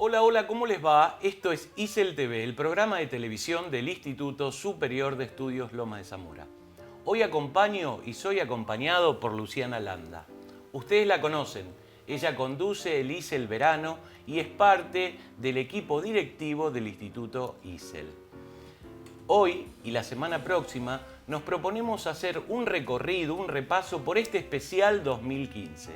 Hola, hola, ¿cómo les va? Esto es ISEL TV, el programa de televisión del Instituto Superior de Estudios Loma de Zamora. Hoy acompaño y soy acompañado por Luciana Landa. Ustedes la conocen, ella conduce el ISEL Verano y es parte del equipo directivo del Instituto ISEL. Hoy y la semana próxima nos proponemos hacer un recorrido, un repaso por este especial 2015.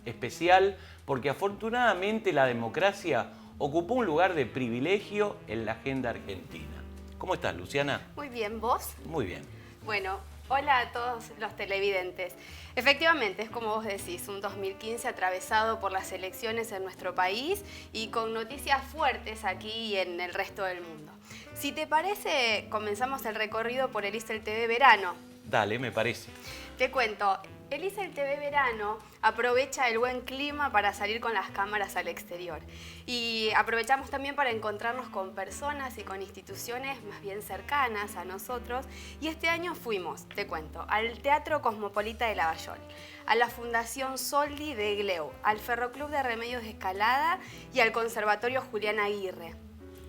Especial porque afortunadamente la democracia ocupó un lugar de privilegio en la agenda argentina. ¿Cómo estás, Luciana? Muy bien, ¿vos? Muy bien. Bueno, hola a todos los televidentes. Efectivamente, es como vos decís, un 2015 atravesado por las elecciones en nuestro país y con noticias fuertes aquí y en el resto del mundo. Si te parece, comenzamos el recorrido por el ISEL TV Verano. Dale, me parece. Te cuento, el ISEL TV Verano aprovecha el buen clima para salir con las cámaras al exterior. Y aprovechamos también para encontrarnos con personas y con instituciones más bien cercanas a nosotros. Y este año fuimos, te cuento, al Teatro Cosmopolita de Lavallol, a la Fundación Soldi de Gleu, al Ferroclub de Remedios de Escalada y al Conservatorio Julián Aguirre.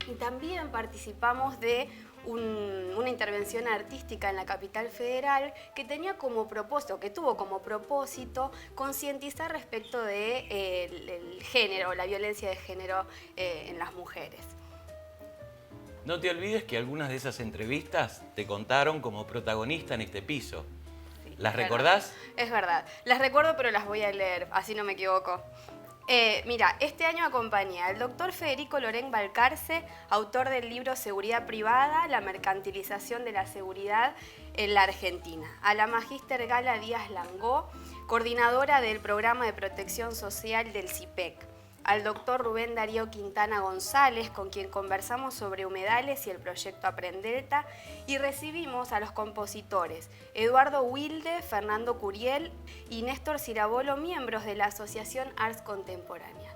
Y también participamos de una intervención artística en la capital federal que tuvo como propósito concientizar respecto de el género, la violencia de género en las mujeres. No te olvides que algunas de esas entrevistas te contaron como protagonista en este piso. Sí, ¿Las recordás? Es verdad. Las recuerdo, pero las voy a leer, así no me equivoco. Mira, este año acompañé al doctor Federico Lorén Balcarce, autor del libro Seguridad Privada, la mercantilización de la seguridad en la Argentina, a la magíster Gala Díaz Langó, coordinadora del programa de protección social del CIPEC, al doctor Rubén Darío Quintana González, con quien conversamos sobre humedales y el proyecto Aprendelta, y recibimos a los compositores Eduardo Wilde, Fernando Curiel y Néstor Cirabolo, miembros de la Asociación Arts Contemporánea.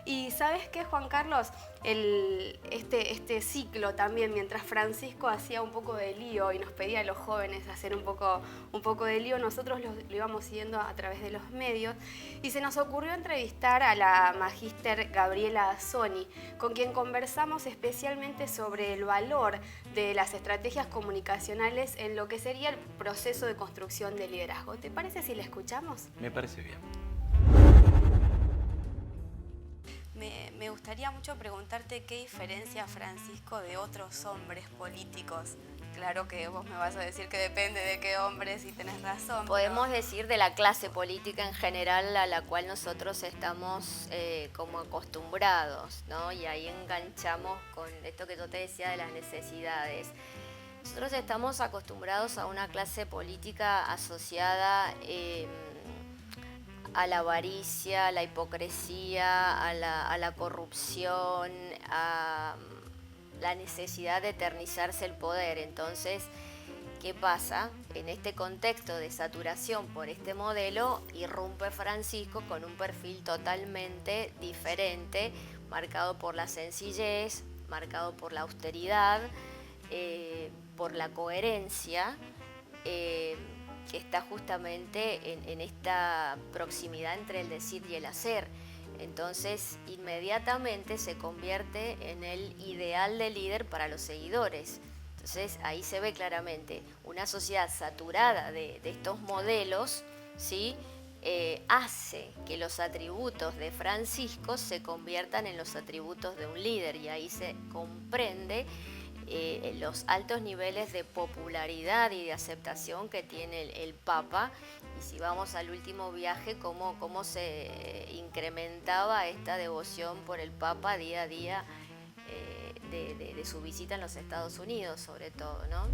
Y ¿sabes qué, Juan Carlos? Este ciclo también, mientras Francisco hacía un poco de lío y nos pedía a los jóvenes hacer un poco de lío, nosotros lo íbamos siguiendo a través de los medios y se nos ocurrió entrevistar a la magíster Gabriela Azzoni, con quien conversamos especialmente sobre el valor de las estrategias comunicacionales en lo que sería el proceso de construcción de liderazgo. ¿Te parece si la escuchamos? Me parece bien. Me gustaría mucho preguntarte qué diferencia Francisco de otros hombres políticos. Claro que vos me vas a decir que depende de qué hombres y tenés razón. Podemos decir de la clase política en general a la cual nosotros estamos como acostumbrados, ¿no? Y ahí enganchamos con esto que yo te decía de las necesidades. Nosotros estamos acostumbrados a una clase política asociada a la avaricia, a la hipocresía, a la corrupción, a la necesidad de eternizarse el poder. Entonces, ¿qué pasa? En este contexto de saturación por este modelo, irrumpe Francisco con un perfil totalmente diferente, marcado por la sencillez, marcado por la austeridad, por la coherencia, que está justamente en esta proximidad entre el decir y el hacer. Entonces, inmediatamente se convierte en el ideal de líder para los seguidores. Entonces, ahí se ve claramente una sociedad saturada de estos modelos, ¿sí? Hace que los atributos de Francisco se conviertan en los atributos de un líder, y ahí se comprende los altos niveles de popularidad y de aceptación que tiene el Papa, y si vamos al último viaje, cómo se incrementaba esta devoción por el Papa día a día de su visita en los Estados Unidos, sobre todo, ¿no?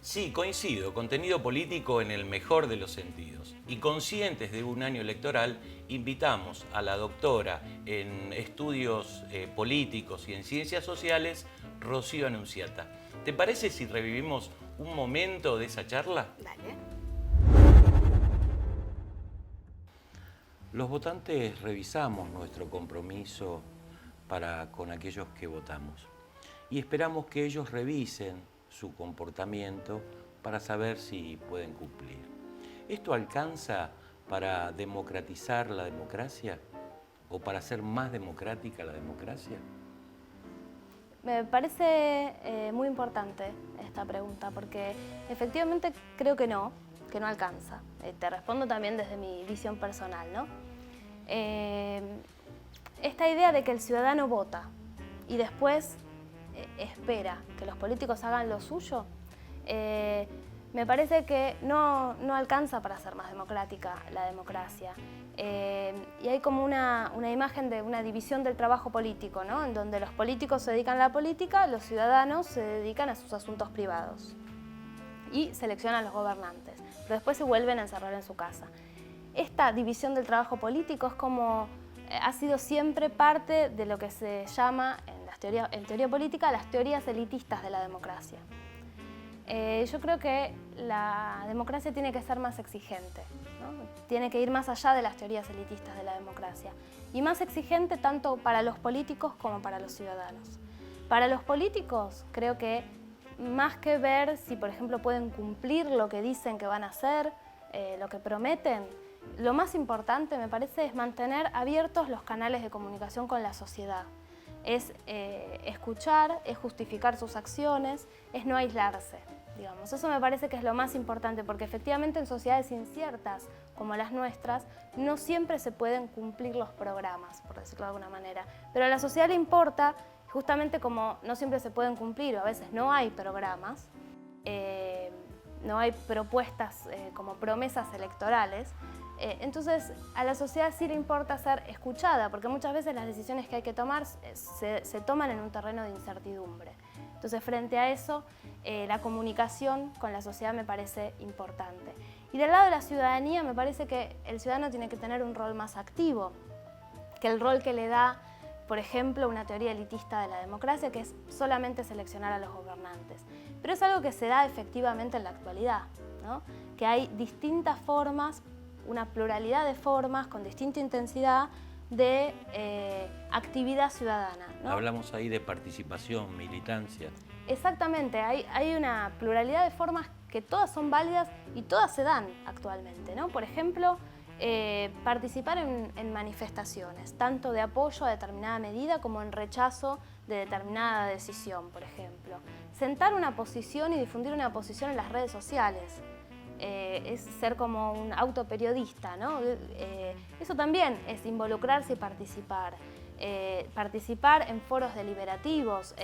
Sí, coincido, contenido político en el mejor de los sentidos. Y conscientes de un año electoral, invitamos a la doctora en estudios políticos y en ciencias sociales, Rocío Annunziata. ¿Te parece si revivimos un momento de esa charla? Dale. Los votantes revisamos nuestro compromiso con aquellos que votamos y esperamos que ellos revisen su comportamiento para saber si pueden cumplir. ¿Esto alcanza para democratizar la democracia o para hacer más democrática la democracia? Me parece muy importante esta pregunta porque efectivamente creo que no alcanza. Te respondo también desde mi visión personal, ¿no? Esta idea de que el ciudadano vota y después espera que los políticos hagan lo suyo, me parece que no alcanza para ser más democrática la democracia. Y hay como una imagen de una división del trabajo político, ¿no? En donde los políticos se dedican a la política, los ciudadanos se dedican a sus asuntos privados y seleccionan a los gobernantes, pero después se vuelven a encerrar en su casa. Esta división del trabajo político es como ha sido siempre parte de lo que se llama en teoría política las teorías elitistas de la democracia. Yo creo que la democracia tiene que ser más exigente, ¿no? Tiene que ir más allá de las teorías elitistas de la democracia y más exigente tanto para los políticos como para los ciudadanos. Para los políticos creo que más que ver si, por ejemplo, pueden cumplir lo que dicen que van a hacer, lo que prometen, lo más importante, me parece, es mantener abiertos los canales de comunicación con la sociedad. Es escuchar, es justificar sus acciones, es no aislarse, digamos. Eso me parece que es lo más importante, porque efectivamente en sociedades inciertas como las nuestras, no siempre se pueden cumplir los programas, por decirlo de alguna manera. Pero a la sociedad le importa, justamente como no siempre se pueden cumplir, o a veces no hay programas, no hay propuestas como promesas electorales, entonces a la sociedad sí le importa ser escuchada, porque muchas veces las decisiones que hay que tomar se toman en un terreno de incertidumbre. Entonces frente a eso, la comunicación con la sociedad me parece importante. Y del lado de la ciudadanía me parece que el ciudadano tiene que tener un rol más activo, que el rol que le da, por ejemplo, una teoría elitista de la democracia, que es solamente seleccionar a los gobernantes. Pero es algo que se da efectivamente en la actualidad, ¿no? Que hay distintas formas, una pluralidad de formas con distinta intensidad de actividad ciudadana, ¿no? Hablamos ahí de participación, militancia. Exactamente, hay una pluralidad de formas que todas son válidas y todas se dan actualmente, ¿no? Por ejemplo, participar en manifestaciones, tanto de apoyo a determinada medida como en rechazo de determinada decisión, por ejemplo. Sentar una posición y difundir una posición en las redes sociales. Es ser como un autoperiodista, ¿no? Eso también es involucrarse y participar. Participar en foros deliberativos,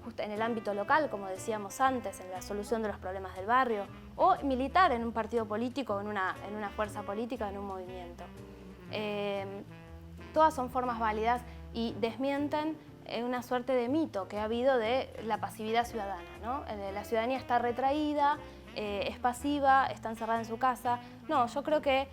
justo en el ámbito local, como decíamos antes, en la solución de los problemas del barrio, o militar en un partido político, en una fuerza política, en un movimiento. Todas son formas válidas y desmienten una suerte de mito que ha habido de la pasividad ciudadana, ¿no? La ciudadanía está retraída, es pasiva, está encerrada en su casa. No, yo creo que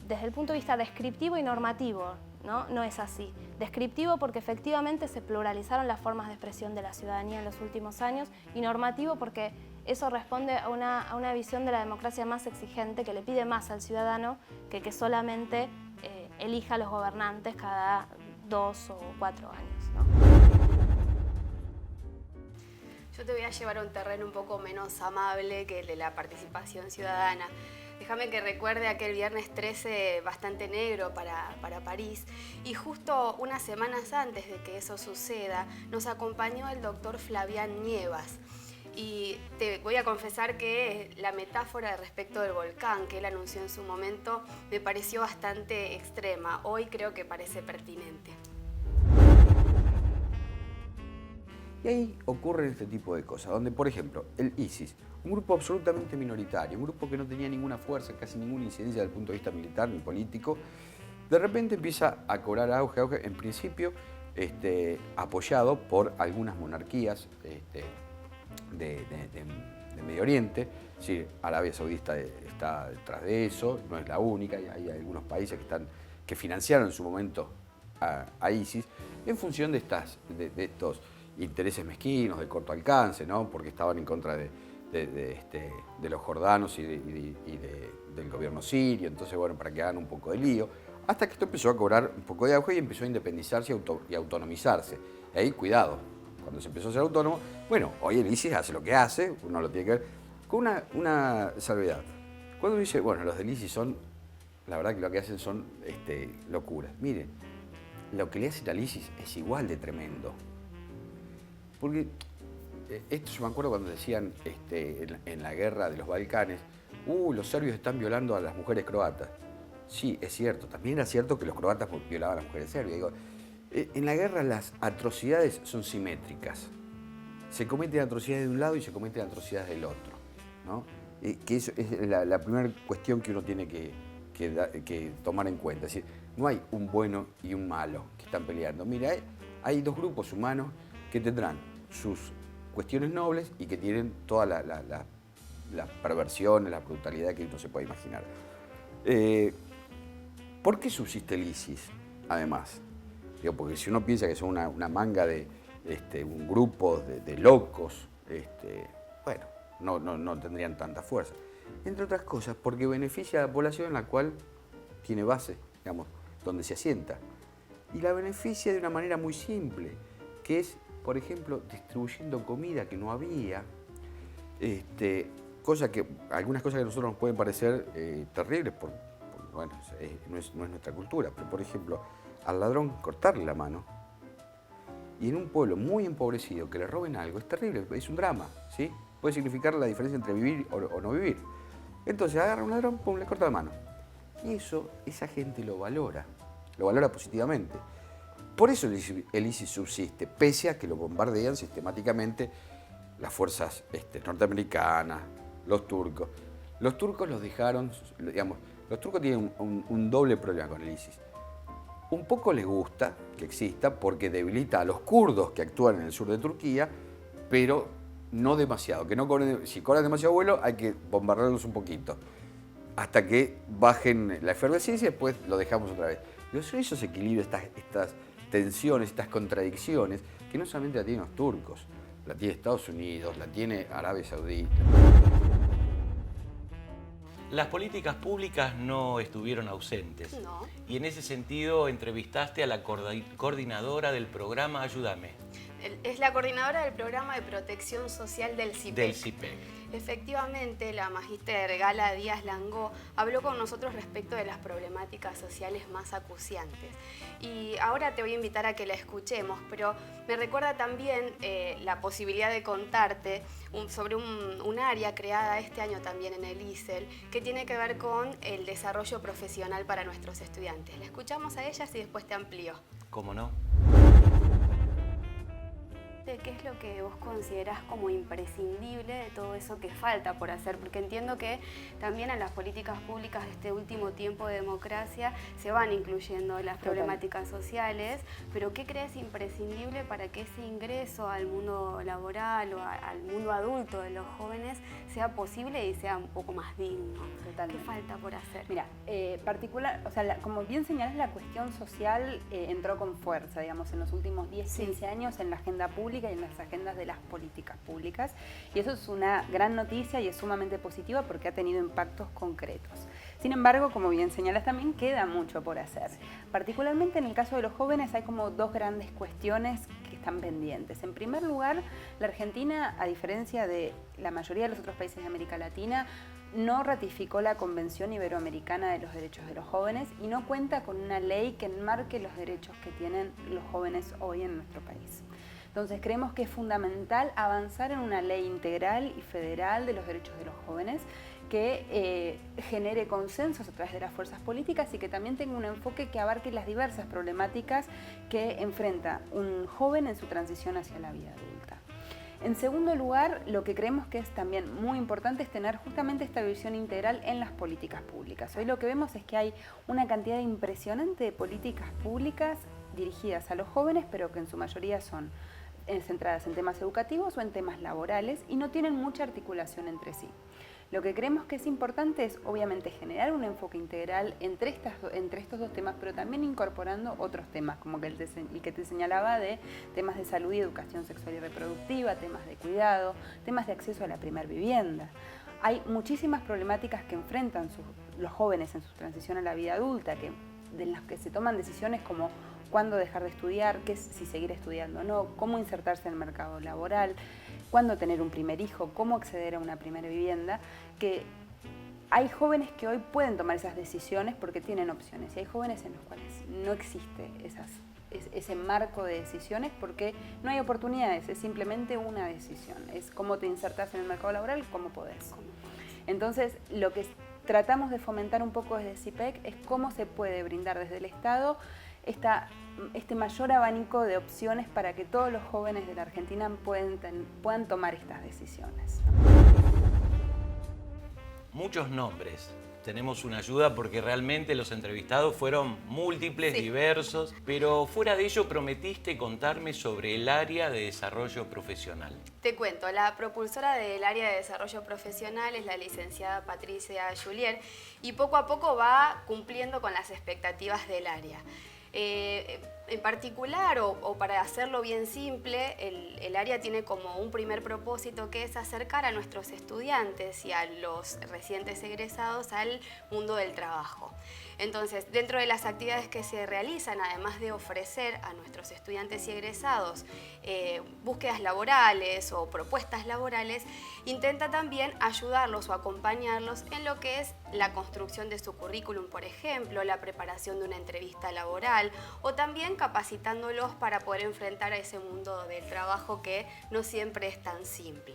desde el punto de vista descriptivo y normativo, no es así. Descriptivo porque efectivamente se pluralizaron las formas de expresión de la ciudadanía en los últimos años, y normativo porque eso responde a una visión de la democracia más exigente, que le pide más al ciudadano que solamente elija a los gobernantes cada 2 o 4 años, ¿no? Yo te voy a llevar a un terreno un poco menos amable que el de la participación ciudadana. Déjame que recuerde aquel viernes 13 bastante negro para París, y justo unas semanas antes de que eso suceda nos acompañó el doctor Flavián Nievas. Y te voy a confesar que la metáfora respecto del volcán que él anunció en su momento me pareció bastante extrema. Hoy creo que parece pertinente. Y ahí ocurren este tipo de cosas, donde, por ejemplo, el ISIS, un grupo absolutamente minoritario, un grupo que no tenía ninguna fuerza, casi ninguna incidencia desde el punto de vista militar ni político, de repente empieza a cobrar auge, en principio apoyado por algunas monarquías de Medio Oriente. Es decir, Arabia Saudita está detrás de eso, no es la única, hay algunos países que financiaron en su momento a ISIS en función de estos intereses mezquinos, de corto alcance, ¿no? Porque estaban en contra de los jordanos y del gobierno sirio. Entonces, bueno, para que hagan un poco de lío, hasta que esto empezó a cobrar un poco de auge y empezó a independizarse y autonomizarse. Y ahí, cuidado, cuando se empezó a ser autónomo, bueno, hoy el ISIS hace lo que hace, uno lo tiene que ver, con una salvedad. Cuando uno dice, bueno, los del ISIS son, la verdad que lo que hacen son locuras. Miren, lo que le hacen al ISIS es igual de tremendo. Porque esto yo me acuerdo cuando decían en la guerra de los Balcanes, los serbios están violando a las mujeres croatas. Sí, es cierto, también era cierto que los croatas violaban a las mujeres serbias. Digo, en la guerra las atrocidades son simétricas. Se cometen atrocidades de un lado y se cometen atrocidades del otro, ¿no? Que eso es la primera cuestión que uno tiene que tomar en cuenta. Es decir, no hay un bueno y un malo que están peleando. Mira, hay dos grupos humanos que tendrán sus cuestiones nobles y que tienen toda la perversión, la brutalidad que uno se puede imaginar. ¿Por qué subsiste el ISIS, además? Digo, porque si uno piensa que son una manga de un grupo de locos, bueno, no tendrían tanta fuerza. Entre otras cosas, porque beneficia a la población en la cual tiene base, digamos, donde se asienta. Y la beneficia de una manera muy simple, que es, por ejemplo, distribuyendo comida que no había, algunas cosas que a nosotros nos pueden parecer terribles, porque bueno, no es nuestra cultura, pero por ejemplo, al ladrón cortarle la mano, y en un pueblo muy empobrecido que le roben algo, es terrible, es un drama, ¿sí? Puede significar la diferencia entre vivir o no vivir. Entonces agarra a un ladrón, pum, le corta la mano. Y eso, esa gente lo valora positivamente. Por eso el ISIS subsiste, pese a que lo bombardean sistemáticamente las fuerzas norteamericanas, los turcos. Los turcos los dejaron, digamos, los turcos tienen un doble problema con el ISIS. Un poco les gusta que exista porque debilita a los kurdos que actúan en el sur de Turquía, pero no demasiado. Si cobran demasiado vuelo hay que bombardearlos un poquito, hasta que bajen la efervescencia y después lo dejamos otra vez. Pero son esos equilibrios, estas tensiones, estas contradicciones, que no solamente la tienen los turcos, la tiene Estados Unidos, la tiene Arabia Saudita. Las políticas públicas no estuvieron ausentes. No. Y en ese sentido entrevistaste a la coordinadora del programa Ayúdame. Es la coordinadora del programa de protección social del CIPEC. Del CIPEC. Efectivamente, la magíster Gala Díaz Langó habló con nosotros respecto de las problemáticas sociales más acuciantes. Y ahora te voy a invitar a que la escuchemos, pero me recuerda también la posibilidad de contarte sobre un área creada este año también en el ISEL, que tiene que ver con el desarrollo profesional para nuestros estudiantes. La escuchamos a ellas y después te amplío. ¿Cómo no? ¿Qué es lo que vos considerás como imprescindible de todo eso que falta por hacer? Porque entiendo que también en las políticas públicas de este último tiempo de democracia se van incluyendo las problemáticas sociales, pero ¿qué crees imprescindible para que ese ingreso al mundo laboral o al mundo adulto de los jóvenes sea posible y sea un poco más digno? Totalmente. ¿Qué falta por hacer? Mira, como bien señalás, la cuestión social entró con fuerza, digamos, en los últimos 10, 15 años en la agenda pública y en las agendas de las políticas públicas. Y eso es una gran noticia y es sumamente positiva porque ha tenido impactos concretos. Sin embargo, como bien señalas también, queda mucho por hacer. Particularmente en el caso de los jóvenes hay como dos grandes cuestiones que están pendientes. En primer lugar, la Argentina, a diferencia de la mayoría de los otros países de América Latina, no ratificó la Convención Iberoamericana de los Derechos de los Jóvenes y no cuenta con una ley que enmarque los derechos que tienen los jóvenes hoy en nuestro país. Entonces creemos que es fundamental avanzar en una ley integral y federal de los derechos de los jóvenes que genere consensos a través de las fuerzas políticas y que también tenga un enfoque que abarque las diversas problemáticas que enfrenta un joven en su transición hacia la vida adulta. En segundo lugar, lo que creemos que es también muy importante es tener justamente esta visión integral en las políticas públicas. Hoy lo que vemos es que hay una cantidad impresionante de políticas públicas dirigidas a los jóvenes, pero que en su mayoría son centradas en temas educativos o en temas laborales y no tienen mucha articulación entre sí. Lo que creemos que es importante es obviamente generar un enfoque integral entre estos dos temas, pero también incorporando otros temas, como el que te señalaba de temas de salud y educación sexual y reproductiva, temas de cuidado, temas de acceso a la primera vivienda. Hay muchísimas problemáticas que enfrentan los jóvenes en su transición a la vida adulta, de las que se toman decisiones como cuándo dejar de estudiar, si seguir estudiando o no, cómo insertarse en el mercado laboral, cuándo tener un primer hijo, cómo acceder a una primera vivienda, que hay jóvenes que hoy pueden tomar esas decisiones porque tienen opciones y hay jóvenes en los cuales no existe ese marco de decisiones porque no hay oportunidades, es simplemente una decisión, es cómo te insertas en el mercado laboral, cómo podés. Entonces, lo que tratamos de fomentar un poco desde CIPEC es cómo se puede brindar desde el Estado este mayor abanico de opciones para que todos los jóvenes de la Argentina puedan tomar estas decisiones. Muchos nombres. Tenemos una ayuda porque realmente los entrevistados fueron múltiples, diversos, pero fuera de ello prometiste contarme sobre el área de desarrollo profesional. Te cuento, la propulsora del área de desarrollo profesional es la licenciada Patricia Julier y poco a poco va cumpliendo con las expectativas del área. En particular, o para hacerlo bien simple, el área tiene como un primer propósito que es acercar a nuestros estudiantes y a los recientes egresados al mundo del trabajo. Entonces, dentro de las actividades que se realizan, además de ofrecer a nuestros estudiantes y egresados búsquedas laborales o propuestas laborales, intenta también ayudarlos o acompañarlos en lo que es la construcción de su currículum, por ejemplo, la preparación de una entrevista laboral o también capacitándolos para poder enfrentar a ese mundo del trabajo que no siempre es tan simple.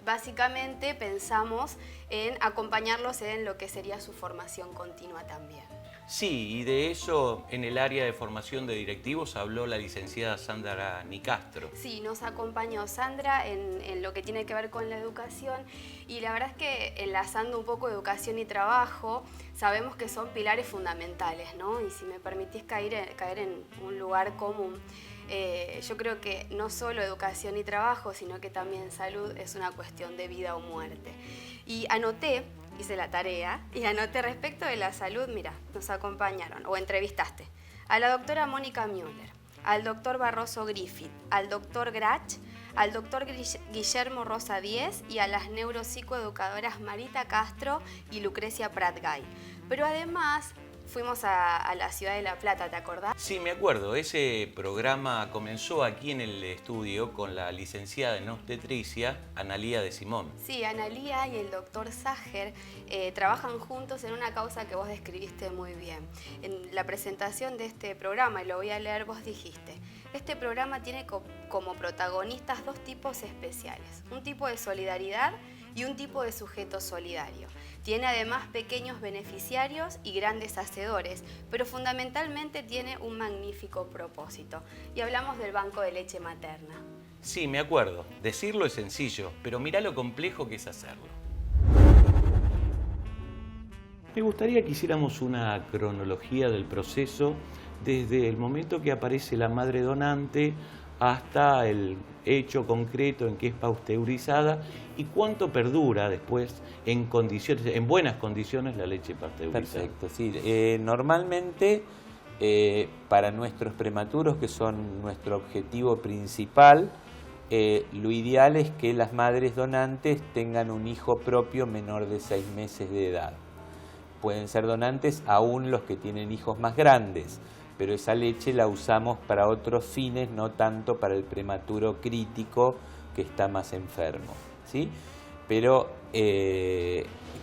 Básicamente pensamos en acompañarlos en lo que sería su formación continua también. Sí, y de eso en el área de formación de directivos habló la licenciada Sandra Nicastro. Sí, nos acompañó Sandra en lo que tiene que ver con la educación y la verdad es que enlazando un poco educación y trabajo, sabemos que son pilares fundamentales, ¿no? Y si me permitís caer en un lugar común, yo creo que no solo educación y trabajo, sino que también salud es una cuestión de vida o muerte. Y hice la tarea y anoté respecto de la salud, mira, nos acompañaron o entrevistaste a la doctora Mónica Müller, al doctor Barroso Griffith, al doctor Grach, al doctor Guillermo Rosa Díez y a las neuropsicoeducadoras Marita Castro y Lucrecia Pratgay. Pero además fuimos a la ciudad de La Plata, ¿te acordás? Sí, me acuerdo. Ese programa comenzó aquí en el estudio con la licenciada en obstetricia, Analía de Simón. Sí, Analía y el doctor Sager trabajan juntos en una causa que vos describiste muy bien. En la presentación de este programa, y lo voy a leer, vos dijiste: este programa tiene como protagonistas dos tipos especiales, un tipo de solidaridad y un tipo de sujeto solidario. Tiene además pequeños beneficiarios y grandes hacedores, pero fundamentalmente tiene un magnífico propósito. Y hablamos del banco de leche materna. Sí, me acuerdo. Decirlo es sencillo, pero mirá lo complejo que es hacerlo. Me gustaría que hiciéramos una cronología del proceso desde el momento que aparece la madre donante hasta el hecho concreto en que es pasteurizada y cuánto perdura después en buenas condiciones la leche pasteurizada. Perfecto, sí. Normalmente para nuestros prematuros, que son nuestro objetivo principal, lo ideal es que las madres donantes tengan un hijo propio menor de 6 meses de edad. Pueden ser donantes aún los que tienen hijos más grandes, pero esa leche la usamos para otros fines, no tanto para el prematuro crítico que está más enfermo, ¿sí? Pero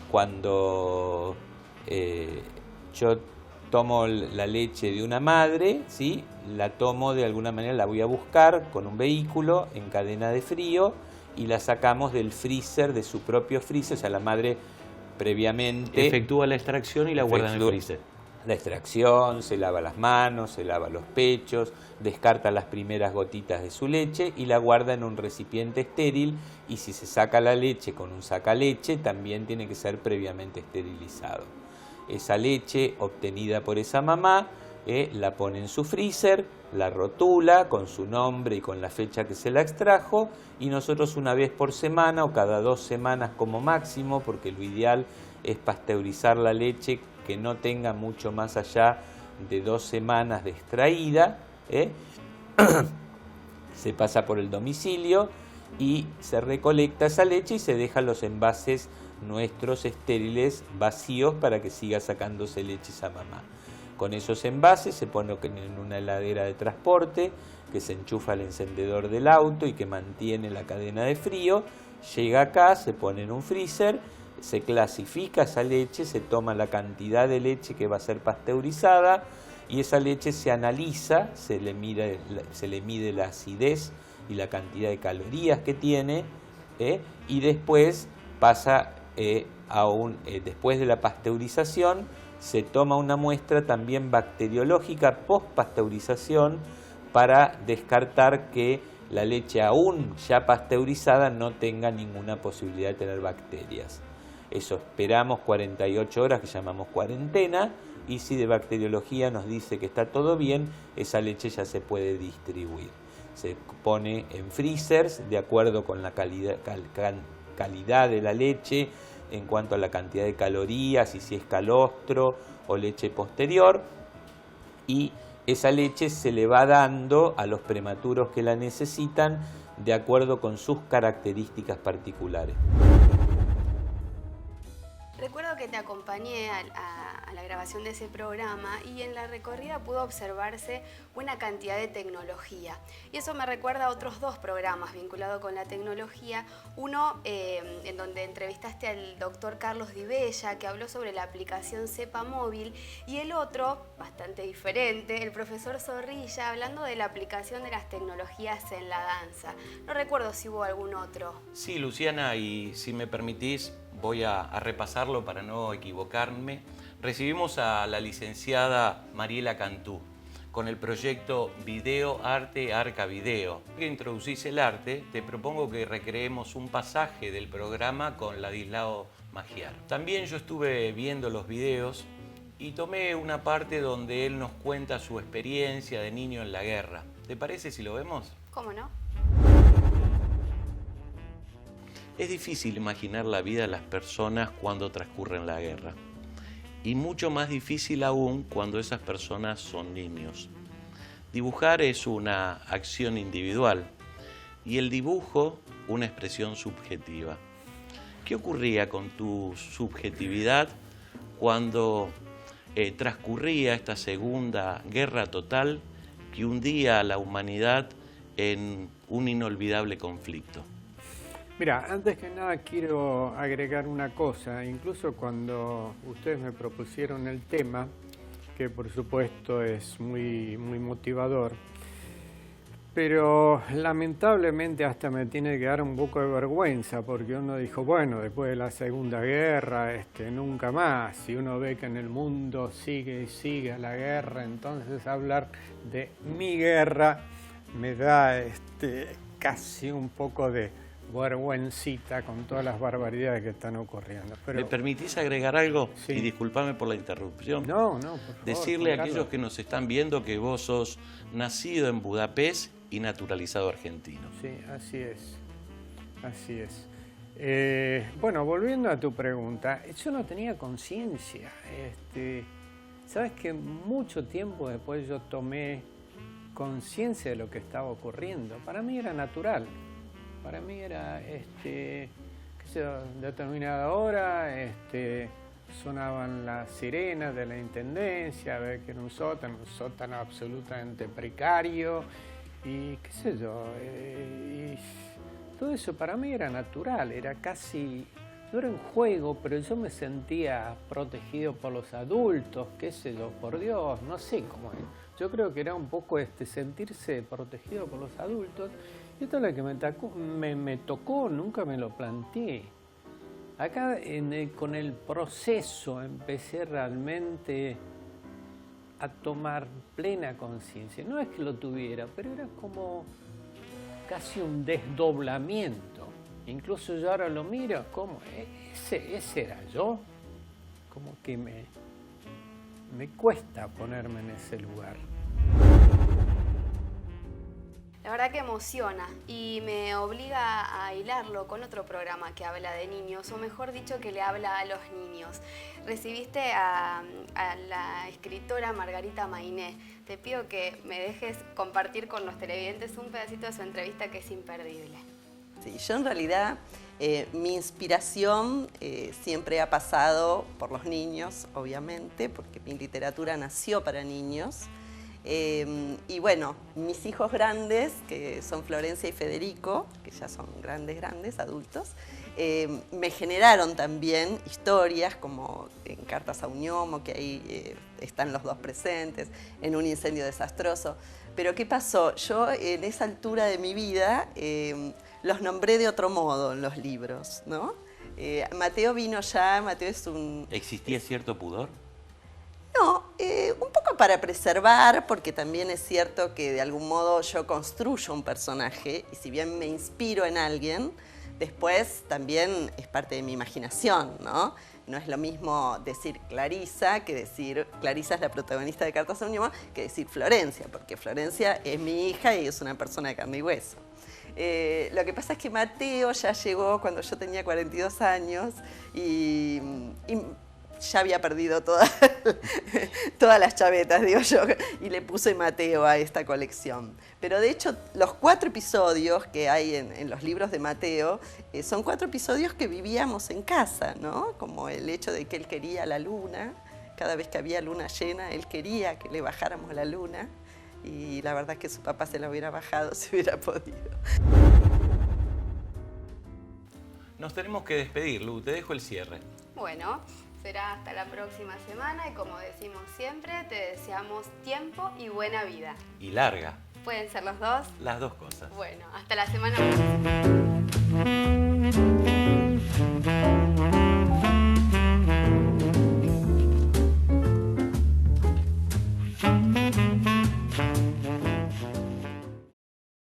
cuando yo tomo la leche de una madre, ¿sí? La tomo de alguna manera, la voy a buscar con un vehículo en cadena de frío y la sacamos del freezer, de su propio freezer, o sea, la madre previamente efectúa la extracción y la guarda en el freezer. la extracción, se lava las manos, se lava los pechos, descarta las primeras gotitas de su leche y la guarda en un recipiente estéril, y si se saca la leche con un sacaleche también tiene que ser previamente esterilizado. Esa leche obtenida por esa mamá la pone en su freezer, la rotula con su nombre y con la fecha que se la extrajo, y nosotros una vez por semana o cada 2 semanas como máximo, porque lo ideal es pasteurizar la leche que no tenga mucho más allá de 2 semanas de extraída, se pasa por el domicilio y se recolecta esa leche y se dejan los envases nuestros estériles vacíos para que siga sacándose leche esa mamá. Con esos envases se pone en una heladera de transporte que se enchufa al encendedor del auto y que mantiene la cadena de frío. Llega acá, se pone en un freezer, se clasifica esa leche, se toma la cantidad de leche que va a ser pasteurizada y esa leche se analiza, se le mide la acidez y la cantidad de calorías que tiene, y después pasa después de la pasteurización se toma una muestra también bacteriológica post-pasteurización para descartar que la leche aún ya pasteurizada no tenga ninguna posibilidad de tener bacterias. Eso esperamos 48 horas, que llamamos cuarentena, y si de bacteriología nos dice que está todo bien, esa leche ya se puede distribuir. Se pone en freezers de acuerdo con la calidad de la leche, en cuanto a la cantidad de calorías y si es calostro o leche posterior, y esa leche se le va dando a los prematuros que la necesitan de acuerdo con sus características particulares. Recuerdo que te acompañé a la grabación de ese programa y en la recorrida pudo observarse una cantidad de tecnología. Y eso me recuerda a otros 2 programas vinculados con la tecnología. Uno en donde entrevistaste al doctor Carlos Di Bella, que habló sobre la aplicación Cepa Móvil, y el otro, bastante diferente, el profesor Zorrilla, hablando de la aplicación de las tecnologías en la danza. No recuerdo si hubo algún otro. Sí, Luciana, y si me permitís, voy a repasarlo para no equivocarme. Recibimos a la licenciada Mariela Cantú con el proyecto Video Arte Arca Video. Que introducís el arte, te propongo que recreemos un pasaje del programa con Ladislao Magiar. También yo estuve viendo los videos y tomé una parte donde él nos cuenta su experiencia de niño en la guerra. ¿Te parece si lo vemos? ¿Cómo no? Es difícil imaginar la vida de las personas cuando transcurren la guerra. Y mucho más difícil aún cuando esas personas son niños. Dibujar es una acción individual y el dibujo una expresión subjetiva. ¿Qué ocurría con tu subjetividad cuando transcurría esta segunda guerra total que hundía a la humanidad en un inolvidable conflicto? Mira, antes que nada quiero agregar una cosa. Incluso cuando ustedes me propusieron el tema, que por supuesto es muy motivador, pero lamentablemente hasta me tiene que dar un poco de vergüenza, porque uno dijo, bueno, después de la Segunda Guerra, nunca más. Si uno ve que en el mundo sigue y sigue la guerra, entonces hablar de mi guerra me da casi un poco de vergüencita con todas las barbaridades que están ocurriendo. Pero, ¿me permitís agregar algo? Sí. Y disculpame por la interrupción. No, por favor. Decirle a aquellos que nos están viendo que vos sos nacido en Budapest y naturalizado argentino. Sí, así es. Así es. Bueno, volviendo a tu pregunta, yo no tenía conciencia. Sabes que mucho tiempo después yo tomé conciencia de lo que estaba ocurriendo. Para mí era natural. Para mí era, determinada hora, sonaban las sirenas de la intendencia, a ver que era un sótano absolutamente precario, y qué sé yo, y todo eso para mí era natural, era casi, no era un juego, pero yo me sentía protegido por los adultos, qué sé yo, por Dios, no sé cómo es. Yo creo que era un poco sentirse protegido por los adultos. Y esto es lo que me tocó, nunca me lo planteé. Acá con el proceso empecé realmente a tomar plena conciencia. No es que lo tuviera, pero era como casi un desdoblamiento. Incluso yo ahora lo miro como, ese era yo. Como que me cuesta ponerme en ese lugar. La verdad que emociona y me obliga a hilarlo con otro programa que habla de niños, o mejor dicho, que le habla a los niños. Recibiste a la escritora Margarita Mainé. Te pido que me dejes compartir con los televidentes un pedacito de su entrevista que es imperdible. Sí, yo en realidad, mi inspiración siempre ha pasado por los niños, obviamente, porque mi literatura nació para niños. Y bueno, mis hijos grandes, que son Florencia y Federico, que ya son grandes, adultos, me generaron también historias como en Cartas a un Gnomo, que ahí están los dos presentes, en Un incendio desastroso. Pero ¿qué pasó? Yo en esa altura de mi vida los nombré de otro modo en los libros, ¿no? Mateo vino ya, Mateo es un... ¿Existía cierto pudor? No, un poco para preservar, porque también es cierto que de algún modo yo construyo un personaje y si bien me inspiro en alguien, después también es parte de mi imaginación, ¿no? No es lo mismo decir Clarisa que decir Clarisa es la protagonista de Cartas a un Gnomo que decir Florencia, porque Florencia es mi hija y es una persona de carne y hueso. Lo que pasa es que Mateo ya llegó cuando yo tenía 42 años y ya había perdido todas las chavetas, digo yo, y le puse Mateo a esta colección. Pero de hecho, los 4 episodios que hay en los libros de Mateo son 4 episodios que vivíamos en casa, ¿no? Como el hecho de que él quería la luna, cada vez que había luna llena, él quería que le bajáramos la luna, y la verdad es que su papá se la hubiera bajado si hubiera podido. Nos tenemos que despedir, Lu, te dejo el cierre. Bueno, será hasta la próxima semana y como decimos siempre, te deseamos tiempo y buena vida. Y larga. ¿Pueden ser los dos? Las dos cosas. Bueno, hasta la semana próxima.